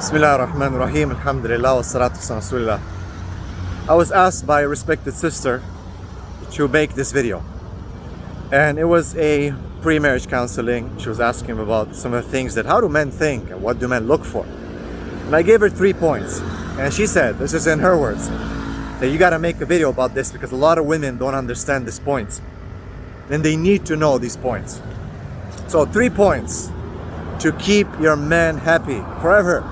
Bismillah ar-Rahman ar-Rahim, alhamdulillah, wa salatu wa rasulillah. I was asked by a respected sister to make this video. And it was a pre-marriage counseling. She was asking about some of the things that, how do men think and what do men look for? And I gave her 3 points. And she said, this is in her words, that you gotta make a video about this because a lot of women don't understand these points. And they need to know these points. So 3 points to keep your man happy forever.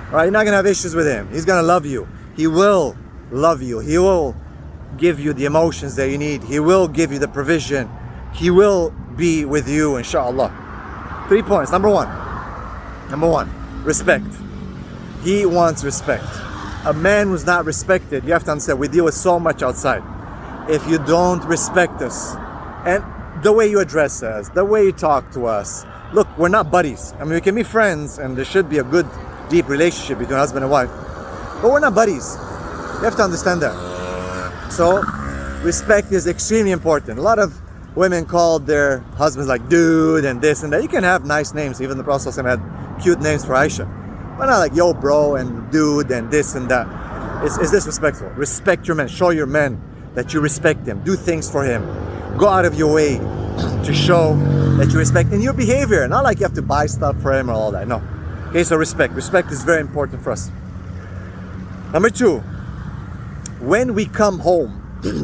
Right? You're not gonna have issues with him. He's gonna love you. He will love you. He will give you the emotions that you need. He will give you the provision. He will be with you, inshallah. 3 points. Number one, respect. He wants respect. A man who's not respected, you have to understand, we deal with so much outside. If you don't respect us, and the way you address us, the way you talk to us, look, we're not buddies. I mean, we can be friends, and there should be a good, deep relationship between husband and wife, but we're not buddies. You have to understand that. So, respect is extremely important. A lot of women call their husbands like dude and this and that. You can have nice names. Even the Prophet had cute names for Aisha. But not like yo bro and dude and this and that. It's disrespectful. Respect your man. Show your man that you respect him. Do things for him. Go out of your way to show that you respect in your behavior. Not like you have to buy stuff for him or all that. No. Okay, so respect. Respect is very important for us. Number 2, when we come home,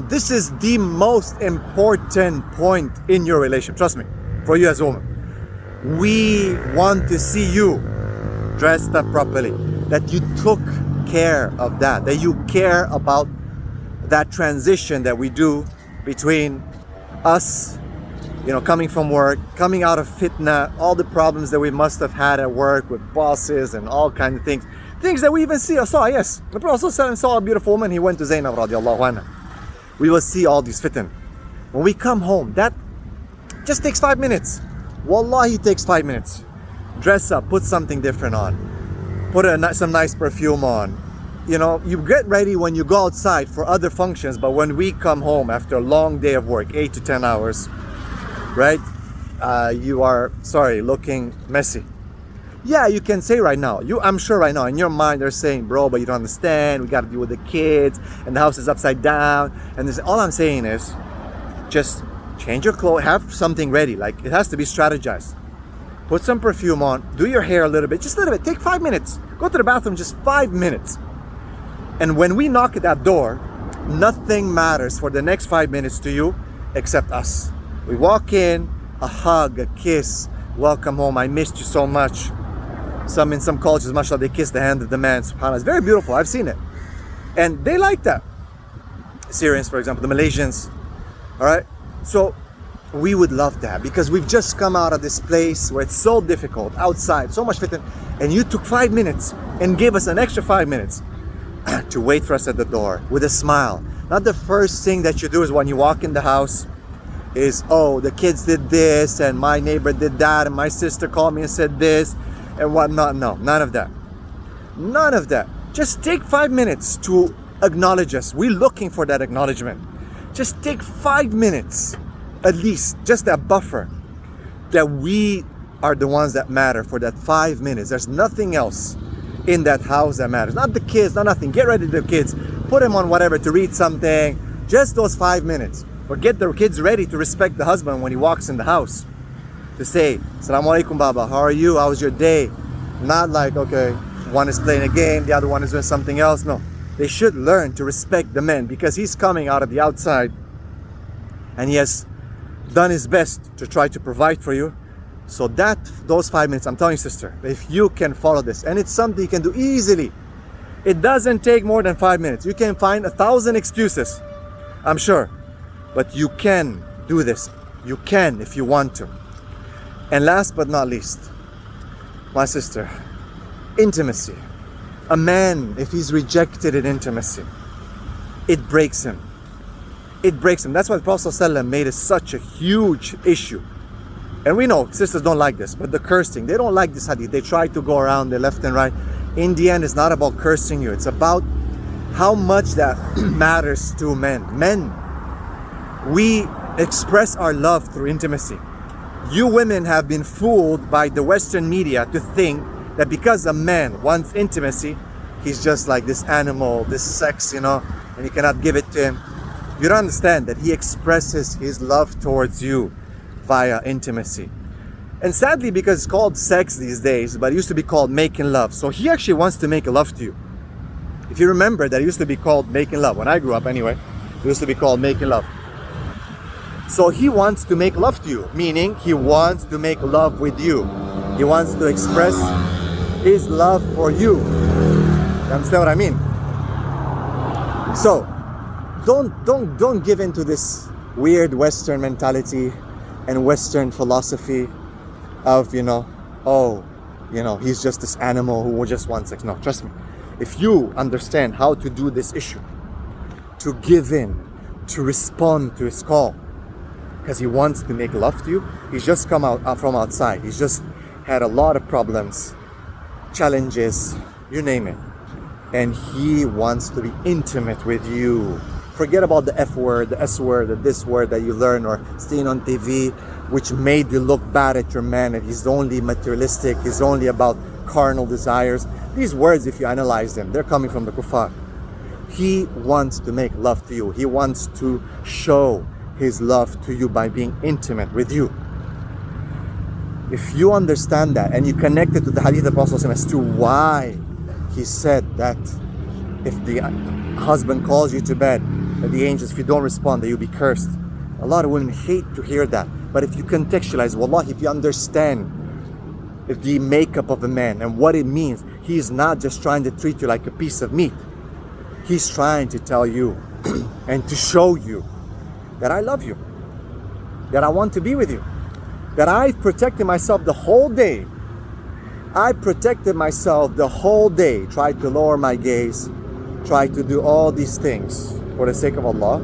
this is the most important point in your relationship. Trust me, for you as a woman. We want to see you dressed up properly, that you took care of that you care about that transition that we do between us, coming from work, coming out of fitna, all the problems that we must have had at work with bosses and all kinds of things. Things that we even saw, yes. The Prophet saw a beautiful woman, he went to Zainab radiallahu anha. We will see all these fitan. When we come home, that just takes 5 minutes. Wallahi, it takes 5 minutes. Dress up, put something different on. Put some nice perfume on. You get ready when you go outside for other functions, but when we come home after a long day of work, 8 to 10 hours, right? You are, looking messy. Yeah, you can say right now, I'm sure right now in your mind they're saying, bro, but you don't understand, we gotta deal with the kids, and the house is upside down, and all I'm saying is, just change your clothes, have something ready, like it has to be strategized. Put some perfume on, do your hair a little bit, just a little bit, take 5 minutes, go to the bathroom, just 5 minutes. And when we knock at that door, nothing matters for the next 5 minutes to you except us. We walk in, a hug, a kiss, welcome home, I missed you so much. In some cultures, mashallah, they kiss the hand of the man, subhanAllah. It's very beautiful, I've seen it. And they like that. Syrians, for example, the Malaysians. Alright? So, we would love that because we've just come out of this place where it's so difficult, outside, so much fitna, and you took 5 minutes and gave us an extra 5 minutes to wait for us at the door with a smile. Not the first thing that you do is when you walk in the house is, oh, the kids did this and my neighbor did that and my sister called me and said this and whatnot. No, none of that. None of that. Just take 5 minutes to acknowledge us. We're looking for that acknowledgement. Just take 5 minutes, at least, just that buffer, that we are the ones that matter for that 5 minutes. There's nothing else in that house that matters. Not the kids, not nothing. Get ready to the kids. Put them on whatever to read something. Just those 5 minutes. Or get the kids ready to respect the husband when he walks in the house. To say, Assalamu alaikum baba, how are you? How was your day? Not like, okay, one is playing a game, the other one is doing something else. No. They should learn to respect the man because he's coming out of the outside and he has done his best to try to provide for you. So those 5 minutes, I'm telling you, sister, if you can follow this, and it's something you can do easily. It doesn't take more than 5 minutes. You can find 1,000 excuses, I'm sure. But you can do this. You can if you want to. And last but not least, my sister, intimacy. A man, if he's rejected in intimacy, it breaks him. It breaks him. That's why the Prophet ﷺ made it such a huge issue. And we know sisters don't like this, but the cursing, they don't like this hadith. They try to go around the left and right. In the end, it's not about cursing you. It's about how much that matters to men. Men, we express our love through intimacy. You women have been fooled by the Western media to think that because a man wants intimacy, he's just like this animal, this sex, and you cannot give it to him. You don't understand that he expresses his love towards you via intimacy. And sadly, because it's called sex these days, but it used to be called making love. So he actually wants to make love to you. If you remember that it used to be called making love. When I grew up anyway, it used to be called making love. So he wants to make love to you, meaning he wants to make love with you. He wants to express his love for you. You understand what I mean? So don't give in to this weird Western mentality and Western philosophy of, he's just this animal who just wants sex. No, trust me. If you understand how to do this issue, to give in, to respond to his call, because he wants to make love to you, he's just come out from outside. He's just had a lot of problems, challenges, you name it. And he wants to be intimate with you. Forget about the F word, the S word, the this word that you learn or seen on TV, which made you look bad at your man, and he's only materialistic, he's only about carnal desires. These words, if you analyze them, they're coming from the kuffar. He wants to make love to you. He wants to show his love to you by being intimate with you. If you understand that and you connect it to the hadith of the Prophet as to why he said that if the husband calls you to bed, that the angels, if you don't respond, that you'll be cursed. A lot of women hate to hear that. But if you contextualize, wallahi, if you understand the makeup of a man and what it means, he's not just trying to treat you like a piece of meat. He's trying to tell you and to show you that I love you, that I want to be with you, that I've protected myself the whole day. I protected myself the whole day, tried to lower my gaze, tried to do all these things for the sake of Allah.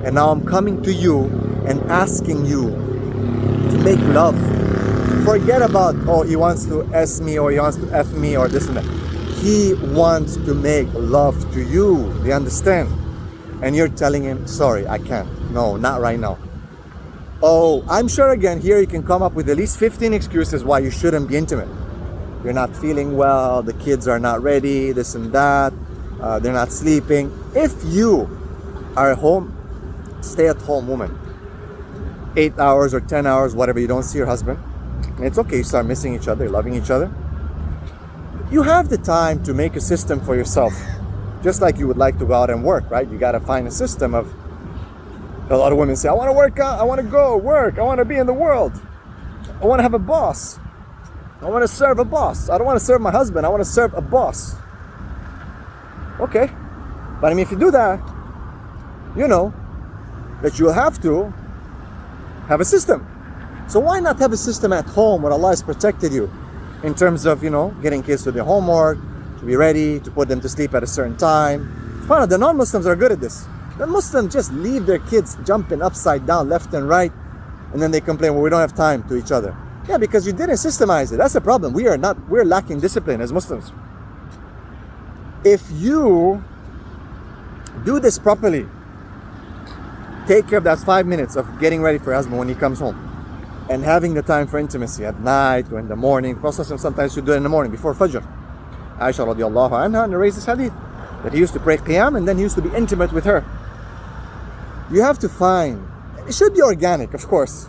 And now I'm coming to you and asking you to make love. Forget about, he wants to S me or he wants to F me or this and that. He wants to make love to you. Do you understand? And you're telling him, sorry, I can't. No, not right now. Oh, I'm sure again here you can come up with at least 15 excuses why you shouldn't be intimate. You're not feeling well, the kids are not ready, this and that, they're not sleeping. If you are at home, stay-at-home woman, 8 hours or 10 hours, whatever, you don't see your husband, it's okay, you start missing each other, loving each other. You have the time to make a system for yourself, just like you would like to go out and work, right? You got to find a system of, a lot of women say, I want to work out, I want to go work, I want to be in the world, I want to have a boss, I want to serve a boss, I don't want to serve my husband, I want to serve a boss. Okay, but I mean, if you do that, you know that you'll have to have a system. So why not have a system at home where Allah has protected you in terms of, getting kids to their homework, to be ready, to put them to sleep at a certain time. The non-Muslims are good at this. The Muslims just leave their kids jumping upside down, left and right, and then they complain, well, we don't have time to each other. Yeah, because you didn't systemize it. That's the problem. We're lacking discipline as Muslims. If you do this properly, take care of that 5 minutes of getting ready for your husband when he comes home, and having the time for intimacy at night or in the morning. The Prophet sometimes would do it in the morning before Fajr. Aisha radiallahu anha narrates this hadith that he used to pray qiyam and then he used to be intimate with her. You have to find, it should be organic, of course.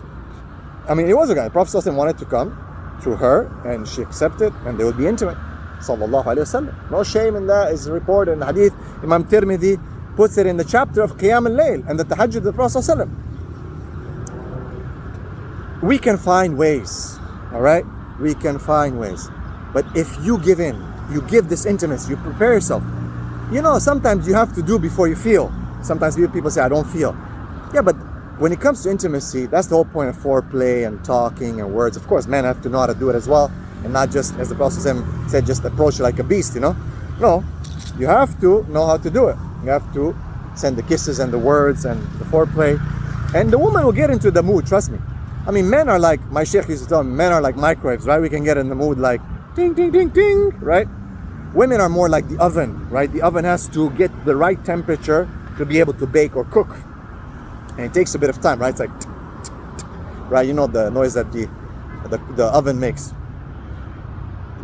I mean, it was organic. The Prophet wanted to come through her and she accepted and they would be intimate. Sallallahu alayhi wasallam. No shame in that. Is reported in the hadith. Imam Tirmidhi puts it in the chapter of Qiyam al-Layl and the tahajjud of the Prophet sallallahu. We can find ways, all right? We can find ways. But if you give in, you give this intimacy, you prepare yourself. Sometimes you have to do before you feel. Sometimes people say, I don't feel. Yeah, but when it comes to intimacy, that's the whole point of foreplay and talking and words. Of course, men have to know how to do it as well. And not just, as the Prophet said, just approach it like a beast, No, you have to know how to do it. You have to send the kisses and the words and the foreplay. And the woman will get into the mood, trust me. I mean, men are like, my Shaikh used to tell me, men are like microwaves, right? We can get in the mood like, ding, ding, ding, ding, right? Women are more like the oven, right? The oven has to get the right temperature to be able to bake or cook. And it takes a bit of time, right? It's like, right? The noise that the oven makes.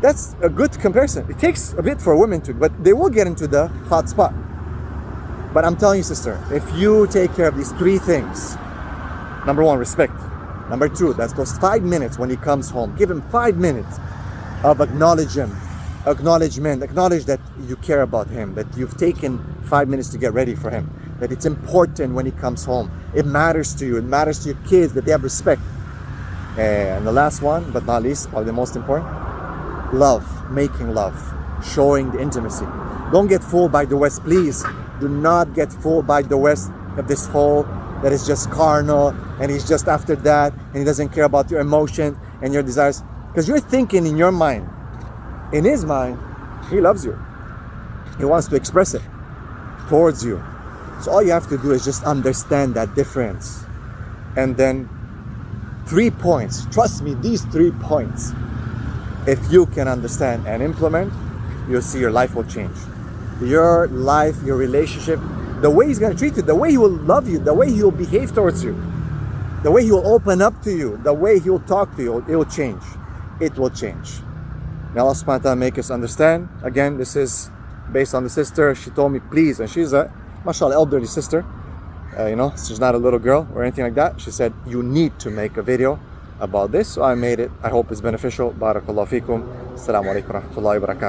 That's a good comparison. It takes a bit for women to, but they will get into the hot spot. But I'm telling you, sister, if you take care of these 3 things, number 1, respect. Number 2, that's those 5 minutes when he comes home. Give him 5 minutes of acknowledgement. Acknowledge that you care about him, that you've taken 5 minutes to get ready for him, that it's important when he comes home. It matters to you. It matters to your kids that they have respect. And the last one, but not least, probably the most important, love, making love, showing the intimacy. Don't get fooled by the West, please. Do not get fooled by the West of this whole that is just carnal and he's just after that and he doesn't care about your emotions and your desires. Because you're thinking in your mind, in his mind, he loves you. He wants to express it towards you. So all you have to do is just understand that difference. And then 3 points, trust me, these 3 points, if you can understand and implement, you'll see your life will change. Your life, your relationship, the way he's going to treat you, the way he will love you, the way he will behave towards you, the way he will open up to you, the way he will talk to you, it will change. It will change. May Allah subhanahu wa ta'ala make us understand. Again, this is based on the sister. She told me, please, and she's a, mashallah, elderly sister. She's not a little girl or anything like that. She said, you need to make a video about this. So I made it. I hope it's beneficial. Barakallahu feekum. Assalamu alaikum wa rahmatullahi wa barakatuh.